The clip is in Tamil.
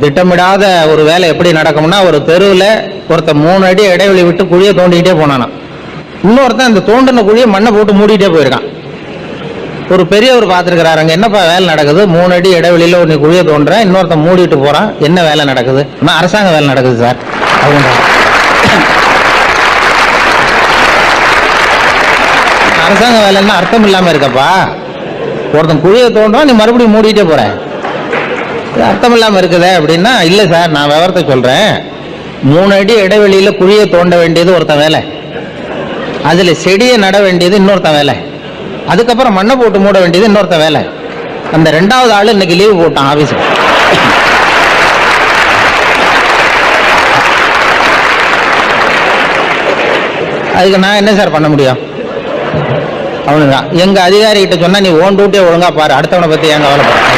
திட்டமிடாத ஒரு வேலை எப்படி நடக்கும்னா, ஒரு தெருவில் ஒருத்தர் 3 அடி இடைவெளி விட்டு குழியை தோண்டிக்கிட்டே போனானா, இன்னொருத்தன் அந்த தோண்டின குழியை மண்ணை போட்டு மூடிட்டே போயிருக்கான். ஒரு பெரியவர் பார்த்துருக்கிறாரு, அங்கே என்னப்பா வேலை நடக்குது, 3 அடி இடைவெளியில் ஒரு குழியை தோன்ற, இன்னொருத்தன் மூடிட்டு போறான், என்ன வேலை நடக்குது? அரசாங்க வேலை நடக்குது சார் அப்படின்ற. அரசாங்க வேலைன்னா அர்த்தம் இல்லாம இருக்கப்பா. ஒருத்தன் குழியை தோன்றான், நீ மறுபடியும் மூடிட்டே போற, அர்த்தம் இல்லாம இருக்குதே அப்படின்னா, இல்லை சார் நான் விவரத்தை சொல்றேன். 3 அடி இடைவெளியில குழியை தோண்ட வேண்டியது ஒருத்தன் வேலை, அதுல செடியை நட வேண்டியது இன்னொருத்தன் வேலை, அதுக்கப்புறம் மண்ணை போட்டு மூட வேண்டியது இன்னொருத்தன் வேலை. அந்த 2வது ஆளு இன்னைக்கு லீவு போட்டான் ஆபீஸுக்கு. அதுக்கு நான் என்ன சார் பண்ண முடியும்? அவனுதான் எங்க அதிகாரி கிட்ட சொன்னா, நீ ஓன் டியூட்டியை ஒழுங்கா பாரு, அடுத்தவனை பத்தி ஏன் கவலைப்படுற?